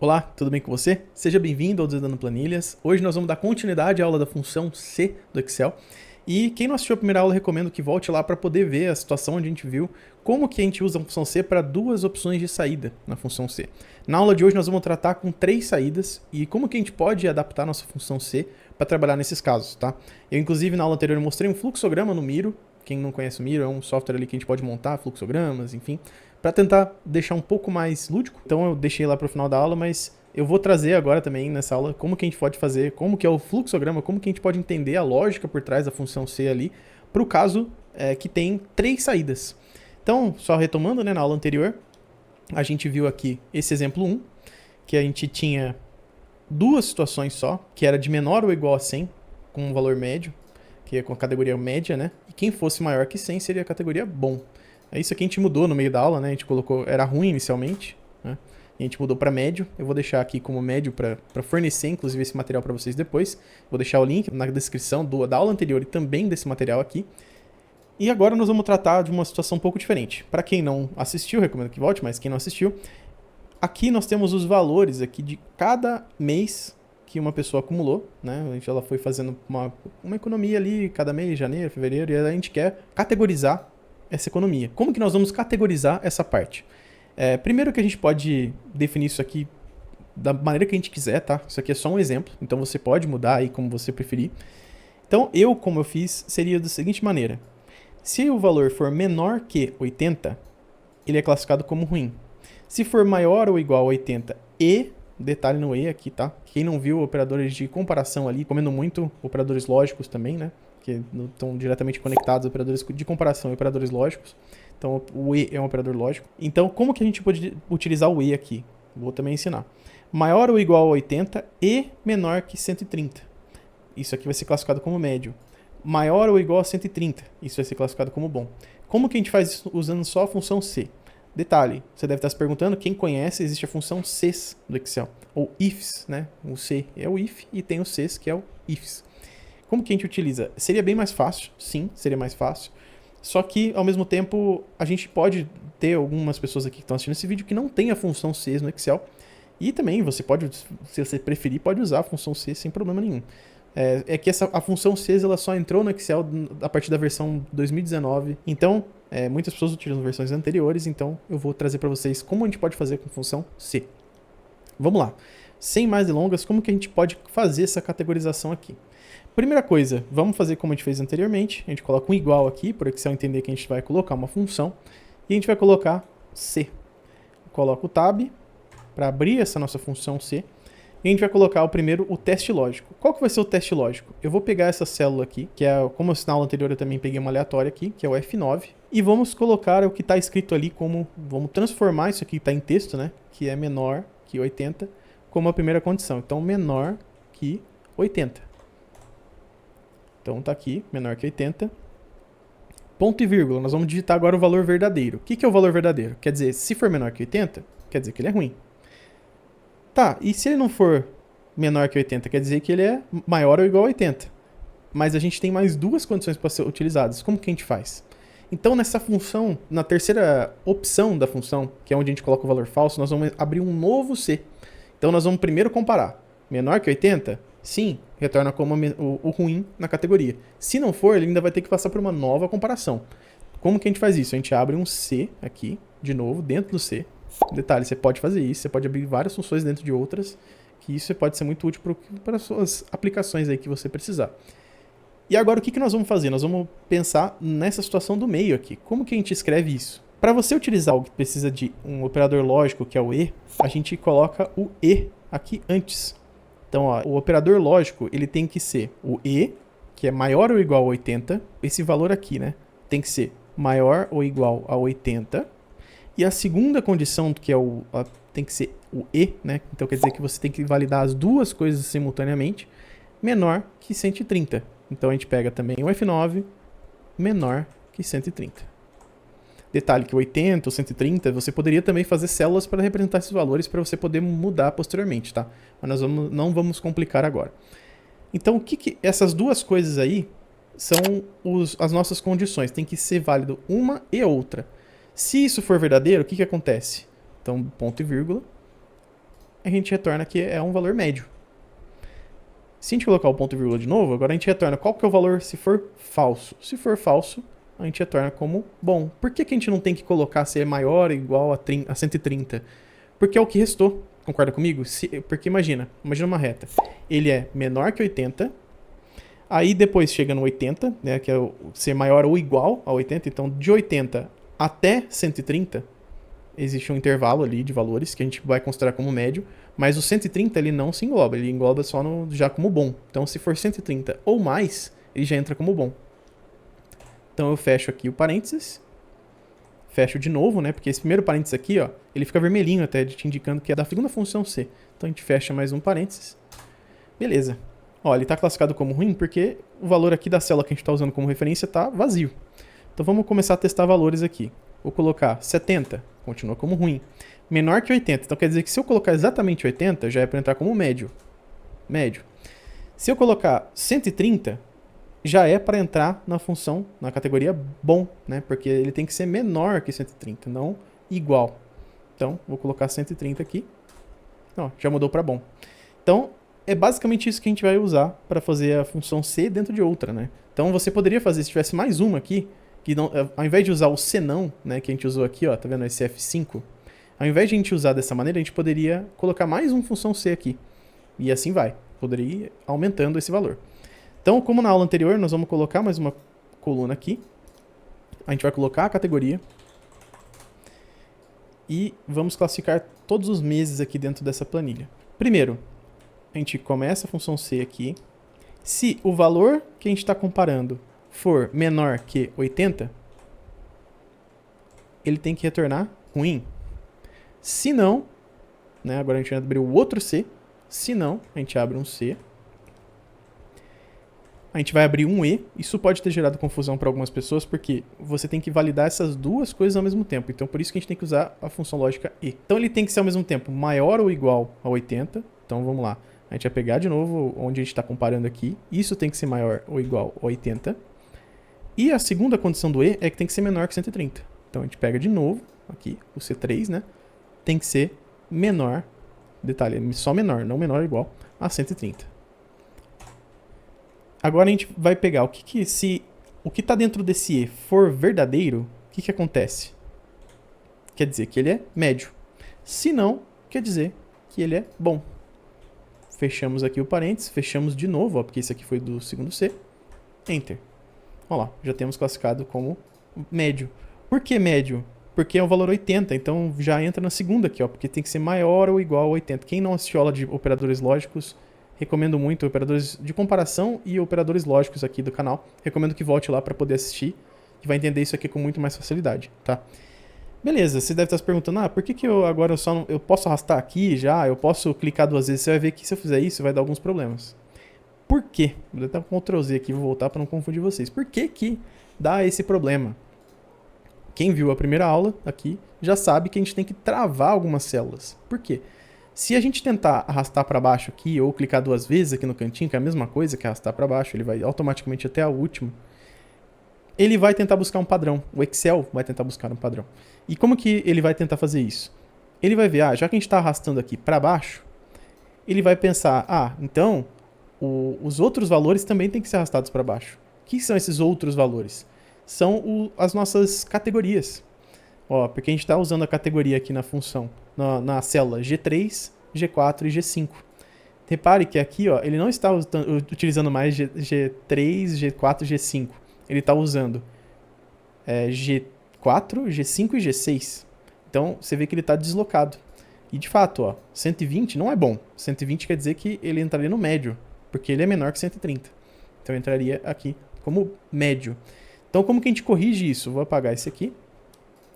Olá, tudo bem com você? Seja bem-vindo ao Desvendando Planilhas. Hoje nós vamos dar continuidade à aula da função C do Excel. E quem não assistiu a primeira aula, recomendo que volte lá para poder ver a situação onde a gente viu como que a gente usa a função C para duas opções de saída na função C. Na aula de hoje nós vamos tratar com 3 saídas e como que a gente pode adaptar nossa função C para trabalhar nesses casos, tá? Eu, inclusive, na aula anterior mostrei um fluxograma no Miro. Quem não conhece o Miro, é um software ali que a gente pode montar fluxogramas, enfim, para tentar deixar um pouco mais lúdico. Então eu deixei lá para o final da aula, mas eu vou trazer agora também nessa aula como que a gente pode fazer, como que é o fluxograma, como que a gente pode entender a lógica por trás da função C ali, para o caso que tem 3 saídas. Então, só retomando, né, na aula anterior, a gente viu aqui esse exemplo 1, que a gente tinha duas situações só, que era de menor ou igual a 100, com um valor médio, que é com a categoria média, né? E quem fosse maior que 100 seria a categoria bom. Isso aqui a gente mudou no meio da aula, né? A gente colocou, era ruim inicialmente, né? E a gente mudou para médio. Eu vou deixar aqui como médio para fornecer, inclusive, esse material para vocês depois. Vou deixar o link na descrição da aula anterior e também desse material aqui. E agora nós vamos tratar de uma situação um pouco diferente. Para quem não assistiu, recomendo que volte, mas quem não assistiu, aqui nós temos os valores aqui de cada mês que uma pessoa acumulou, né? Ela foi fazendo uma economia ali cada mês, janeiro, fevereiro, e a gente quer categorizar essa economia. Como que nós vamos categorizar essa parte? Primeiro que a gente pode definir isso aqui da maneira que a gente quiser, tá? Isso aqui é só um exemplo, então você pode mudar aí como você preferir. Então, como eu fiz, seria da seguinte maneira. Se o valor for menor que 80, ele é classificado como ruim. Se for maior ou igual a 80 e, detalhe no E aqui, tá? Quem não viu operadores de comparação ali, comendo muito operadores lógicos também, né? Que estão diretamente conectados, operadores de comparação e operadores lógicos. Então, o E é um operador lógico. Então, como que a gente pode utilizar o E aqui? Vou também ensinar. Maior ou igual a 80 e menor que 130. Isso aqui vai ser classificado como médio. Maior ou igual a 130. Isso vai ser classificado como bom. Como que a gente faz isso usando só a função C? Detalhe, você deve estar se perguntando, quem conhece, existe a função CES do Excel, ou IFs, né? O C é o IF e tem o CES, que é o IFs. Como que a gente utiliza? Seria bem mais fácil, sim, seria mais fácil. Só que, ao mesmo tempo, a gente pode ter algumas pessoas aqui que estão assistindo esse vídeo que não tem a função CES no Excel. E também, você pode, se você preferir, pode usar a função C sem problema nenhum. Que a função CES ela só entrou no Excel a partir da versão 2019. Então, muitas pessoas utilizam versões anteriores, então eu vou trazer para vocês como a gente pode fazer com a função C. Vamos lá. Sem mais delongas, como que a gente pode fazer essa categorização aqui? Primeira coisa, vamos fazer como a gente fez anteriormente. A gente coloca um igual aqui, para o Excel entender que a gente vai colocar uma função. E a gente vai colocar C. Coloca o tab para abrir essa nossa função C. E a gente vai colocar o teste lógico. Qual que vai ser o teste lógico? Eu vou pegar essa célula aqui, que é, como na aula anterior eu também peguei uma aleatória aqui, que é o F9. E vamos colocar o que está escrito ali como... Vamos transformar isso aqui que está em texto, né? Que é menor que 80, como a primeira condição. Então, menor que 80. Então tá aqui, menor que 80. Ponto e vírgula, nós vamos digitar agora o valor verdadeiro. O que é o valor verdadeiro? Quer dizer, se for menor que 80, quer dizer que ele é ruim. Tá, e se ele não for menor que 80, quer dizer que ele é maior ou igual a 80. Mas a gente tem mais duas condições para ser utilizadas. Como que a gente faz? Então nessa função, na terceira opção da função, que é onde a gente coloca o valor falso, nós vamos abrir um novo C. Então nós vamos primeiro comparar. Menor que 80? Sim, retorna como o ruim na categoria. Se não for, ele ainda vai ter que passar por uma nova comparação. Como que a gente faz isso? A gente abre um C aqui, de novo, dentro do C. Detalhe, você pode fazer isso, você pode abrir várias funções dentro de outras, que isso pode ser muito útil para as suas aplicações aí que você precisar. E agora o que nós vamos fazer? Nós vamos pensar nessa situação do meio aqui. Como que a gente escreve isso? Para você utilizar algo que precisa de um operador lógico, que é o E, a gente coloca o E aqui antes. Então, ó, o operador lógico, ele tem que ser o E, que é maior ou igual a 80. Esse valor aqui, né? Tem que ser maior ou igual a 80. E a segunda condição, que é tem que ser o E, né? Então quer dizer que você tem que validar as duas coisas simultaneamente, menor que 130. Então a gente pega também o F9 menor que 130. Detalhe que 80 ou 130, você poderia também fazer células para representar esses valores para você poder mudar posteriormente, tá? Mas nós não vamos complicar agora. Então o que essas duas coisas aí são as nossas condições. Tem que ser válido uma e outra. Se isso for verdadeiro, o que acontece? Então, ponto e vírgula. a gente retorna que é um valor médio. Se a gente colocar o ponto e vírgula de novo, agora a gente retorna qual que é o valor se for falso. Se for falso, a gente retorna como bom. Por que a gente não tem que colocar se é maior ou igual a 130? Porque é o que restou. Concorda comigo? Porque imagina uma reta. Ele é menor que 80, aí depois chega no 80, né, que é ser maior ou igual a 80. Então, de 80 até 130, existe um intervalo ali de valores que a gente vai considerar como médio, mas o 130 ele não se engloba, ele engloba só já como bom. Então, se for 130 ou mais, ele já entra como bom. Então, eu fecho aqui o parênteses, fecho de novo, né? Porque esse primeiro parênteses aqui, ó, ele fica vermelhinho até, te indicando que é da segunda função C. Então, a gente fecha mais um parênteses. Beleza. Ó, ele está classificado como ruim porque o valor aqui da célula que a gente está usando como referência está vazio. Então, vamos começar a testar valores aqui. Vou colocar 70, continua como ruim. Menor que 80, então quer dizer que se eu colocar exatamente 80, já é para entrar como médio. Médio. Se eu colocar 130, já é para entrar na função, na categoria bom, né? Porque ele tem que ser menor que 130, não igual. Então, vou colocar 130 aqui. Ó, já mudou para bom. Então, é basicamente isso que a gente vai usar para fazer a função C dentro de outra, né? Então, você poderia fazer, se tivesse mais uma aqui, que não, ao invés de usar o senão, né, que a gente usou aqui, ó, tá vendo esse F5? Ao invés de a gente usar dessa maneira, a gente poderia colocar mais uma função C aqui. E assim vai. Poderia ir aumentando esse valor. Então, como na aula anterior, nós vamos colocar mais uma coluna aqui. A gente vai colocar a categoria. E vamos classificar todos os meses aqui dentro dessa planilha. Primeiro, a gente começa a função C aqui. Se o valor que a gente está comparando for menor que 80, ele tem que retornar ruim. Se não, né, agora a gente vai abrir o outro C. Se não, a gente abre um C. A gente vai abrir um E. Isso pode ter gerado confusão para algumas pessoas, porque você tem que validar essas duas coisas ao mesmo tempo. Então, por isso que a gente tem que usar a função lógica E. Então, ele tem que ser ao mesmo tempo maior ou igual a 80. Então, vamos lá. A gente vai pegar de novo onde a gente está comparando aqui. Isso tem que ser maior ou igual a 80. E a segunda condição do E é que tem que ser menor que 130. Então, a gente pega de novo aqui o C3, né? Tem que ser menor, detalhe, só menor, não menor ou igual a 130. Agora a gente vai pegar se o que está dentro desse E for verdadeiro, o que acontece? Quer dizer que ele é médio. Se não, quer dizer que ele é bom. Fechamos aqui o parênteses, fechamos de novo, ó, porque esse aqui foi do segundo C. Enter. Olha lá, já temos classificado como médio. Por que médio? Porque é o valor 80, então já entra na segunda aqui, ó, porque tem que ser maior ou igual a 80. Quem não assistiu aula de operadores lógicos, recomendo muito operadores de comparação e operadores lógicos aqui do canal. Recomendo que volte lá para poder assistir e vai entender isso aqui com muito mais facilidade, tá? Beleza, você deve estar se perguntando, por que eu agora eu posso arrastar aqui já, eu posso clicar duas vezes, você vai ver que se eu fizer isso vai dar alguns problemas. Por quê? Vou dar um Ctrl Z aqui, vou voltar para não confundir vocês. Por que que dá esse problema? Quem viu a primeira aula aqui já sabe que a gente tem que travar algumas células. Por quê? Se a gente tentar arrastar para baixo aqui ou clicar duas vezes aqui no cantinho, que é a mesma coisa que arrastar para baixo, ele vai automaticamente até a última, ele vai tentar buscar um padrão. O Excel vai tentar buscar um padrão. E como que ele vai tentar fazer isso? Ele vai ver, já que a gente está arrastando aqui para baixo, ele vai pensar, então os outros valores também têm que ser arrastados para baixo. O que são esses outros valores? São as nossas categorias. Ó, porque a gente está usando a categoria aqui na função, na célula G3, G4 e G5. Repare que aqui, ó, ele não está utilizando mais G3, G4 e G5. Ele está usando G4, G5 e G6. Então, você vê que ele está deslocado. E, de fato, ó, 120 não é bom. 120 quer dizer que ele entraria no médio, porque ele é menor que 130. Então, entraria aqui como médio. Então, como que a gente corrige isso? Vou apagar esse aqui.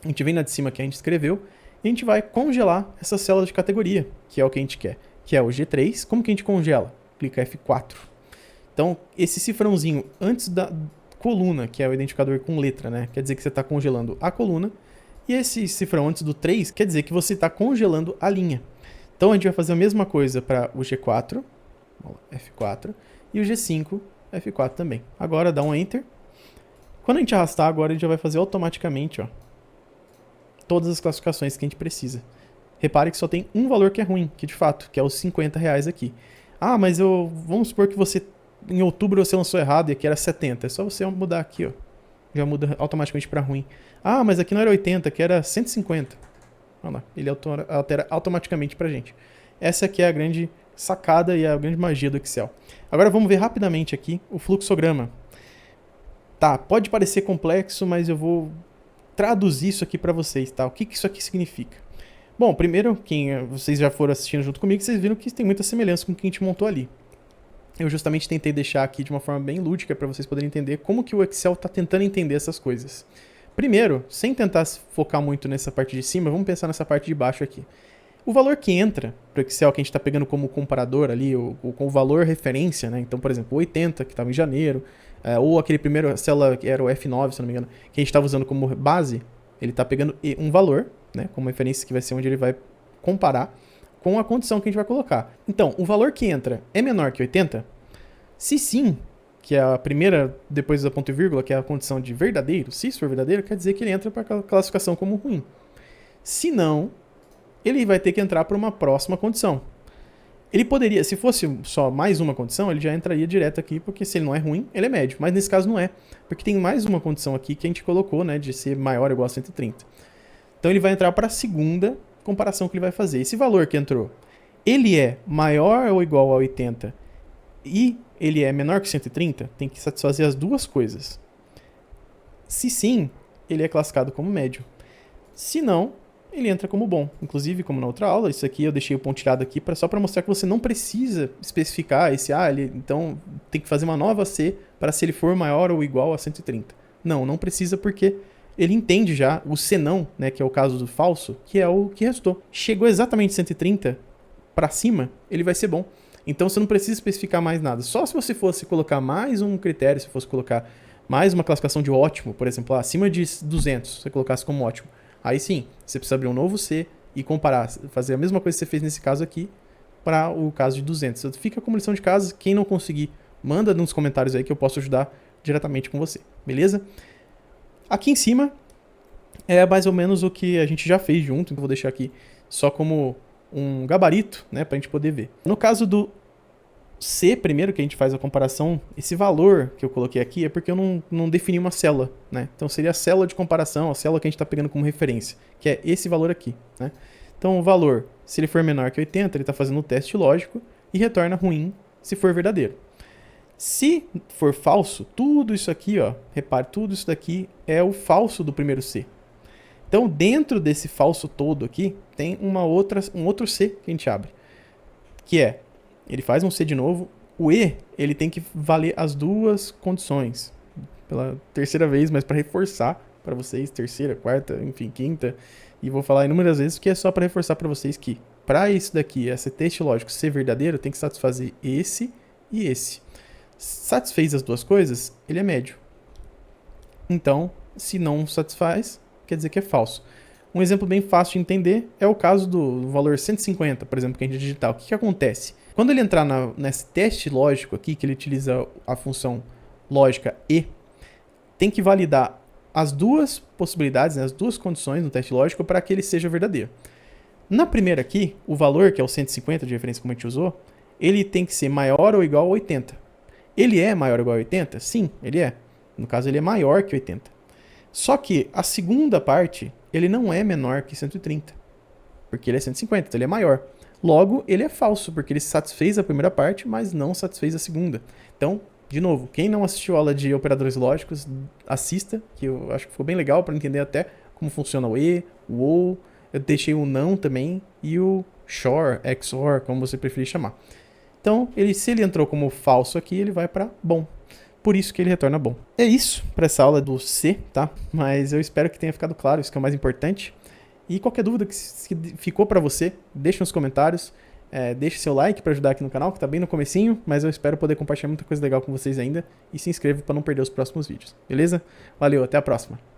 A gente vem na de cima que a gente escreveu e a gente vai congelar essa célula de categoria, que é o que a gente quer, que é o G3. Como que a gente congela? Clica F4. Então, esse cifrãozinho antes da coluna, que é o identificador com letra, né? Quer dizer que você está congelando a coluna. E esse cifrão antes do 3 quer dizer que você está congelando a linha. Então, a gente vai fazer a mesma coisa para o G4, F4, e o G5, F4 também. Agora, dá um Enter. Quando a gente arrastar, agora a gente já vai fazer automaticamente, ó, todas as classificações que a gente precisa. repare que só tem um valor que é ruim, que de fato, que é os R$ 50 aqui. Ah, mas vamos supor que em outubro você lançou errado e aqui era 70. É só você mudar aqui, ó. Já muda automaticamente para ruim. Ah, mas aqui não era 80, aqui era 150. Olha lá, ele altera automaticamente pra gente. Essa aqui é a grande sacada e a grande magia do Excel. Agora vamos ver rapidamente aqui o fluxograma. Tá, pode parecer complexo, mas eu vou traduzir isso aqui para vocês, tá? O que isso aqui significa? Bom, primeiro, vocês já foram assistindo junto comigo, vocês viram que tem muita semelhança com o que a gente montou ali. Eu justamente tentei deixar aqui de uma forma bem lúdica para vocês poderem entender como que o Excel está tentando entender essas coisas. Primeiro, sem tentar focar muito nessa parte de cima, vamos pensar nessa parte de baixo aqui. O valor que entra para o Excel, que a gente está pegando como comparador ali, ou com o valor referência, né? Então, por exemplo, o 80, que estava em janeiro, ou aquele primeiro célula que era o F9, se não me engano, que a gente estava usando como base, ele está pegando um valor, né, como referência, que vai ser onde ele vai comparar com a condição que a gente vai colocar. Então, o valor que entra é menor que 80? Se sim, que é a primeira, depois da ponto e vírgula, que é a condição de verdadeiro, se isso for verdadeiro, quer dizer que ele entra para a classificação como ruim. Se não, ele vai ter que entrar para uma próxima condição. Ele poderia, se fosse só mais uma condição, ele já entraria direto aqui, porque se ele não é ruim, ele é médio. Mas nesse caso não é, porque tem mais uma condição aqui que a gente colocou, né, de ser maior ou igual a 130. Então ele vai entrar para a segunda comparação que ele vai fazer. Esse valor que entrou, ele é maior ou igual a 80 e ele é menor que 130? Tem que satisfazer as duas coisas. Se sim, ele é classificado como médio. Se não, ele entra como bom. Inclusive, como na outra aula, isso aqui eu deixei o pontilhado aqui só para mostrar que você não precisa especificar então tem que fazer uma nova C para se ele for maior ou igual a 130. Não precisa, porque ele entende já o senão, né, que é o caso do falso, que é o que restou. Chegou exatamente 130 para cima, ele vai ser bom. Então você não precisa especificar mais nada. Só se você fosse colocar mais um critério, se fosse colocar mais uma classificação de ótimo, por exemplo, acima de 200, você colocasse como ótimo. Aí sim, você precisa abrir um novo C e comparar, fazer a mesma coisa que você fez nesse caso aqui para o caso de 200. Fica como lição de casa. Quem não conseguir, manda nos comentários aí que eu posso ajudar diretamente com você, beleza? Aqui em cima é mais ou menos o que a gente já fez junto, então eu vou deixar aqui só como um gabarito, né, para a gente poder ver. No caso do C, primeiro que a gente faz a comparação, esse valor que eu coloquei aqui é porque eu não defini uma célula, né? Então seria a célula de comparação, a célula que a gente está pegando como referência, que é esse valor aqui, né? Então o valor, se ele for menor que 80, ele está fazendo um teste lógico e retorna ruim se for verdadeiro. Se for falso, tudo isso aqui, ó, repare, tudo isso daqui é o falso do primeiro C. Então, dentro desse falso todo aqui, tem um outro C que a gente abre, que é, ele faz um C de novo, o E, ele tem que valer as duas condições, pela terceira vez, mas para reforçar para vocês, terceira, quarta, enfim, quinta, e vou falar inúmeras vezes que é só para reforçar para vocês que, para isso daqui, esse teste lógico ser verdadeiro, tem que satisfazer esse e esse. Satisfez as duas coisas, ele é médio. Então, se não satisfaz, quer dizer que é falso. Um exemplo bem fácil de entender é o caso do valor 150, por exemplo, que a gente digitar. O que acontece? Quando ele entrar nesse teste lógico aqui, que ele utiliza a função lógica E, tem que validar as duas possibilidades, né, as duas condições no teste lógico para que ele seja verdadeiro. Na primeira aqui, o valor, que é o 150 de referência como a gente usou, ele tem que ser maior ou igual a 80. Ele é maior ou igual a 80? Sim, ele é. No caso, ele é maior que 80. Só que a segunda parte, ele não é menor que 130. Porque ele é 150, então ele é maior. Logo, ele é falso, porque ele satisfez a primeira parte, mas não satisfez a segunda. Então, de novo, quem não assistiu a aula de operadores lógicos, assista, que eu acho que ficou bem legal para entender até como funciona o E, o OU. Eu deixei o não também e o XOR, XOR, como você preferir chamar. Então, se ele entrou como falso aqui, ele vai para bom. Por isso que ele retorna bom. É isso para essa aula do C, tá? Mas eu espero que tenha ficado claro, isso que é o mais importante. E qualquer dúvida que ficou para você, deixa nos comentários. Deixe seu like para ajudar aqui no canal, que tá bem no comecinho, mas eu espero poder compartilhar muita coisa legal com vocês ainda. E se inscreva para não perder os próximos vídeos, beleza? Valeu, até a próxima!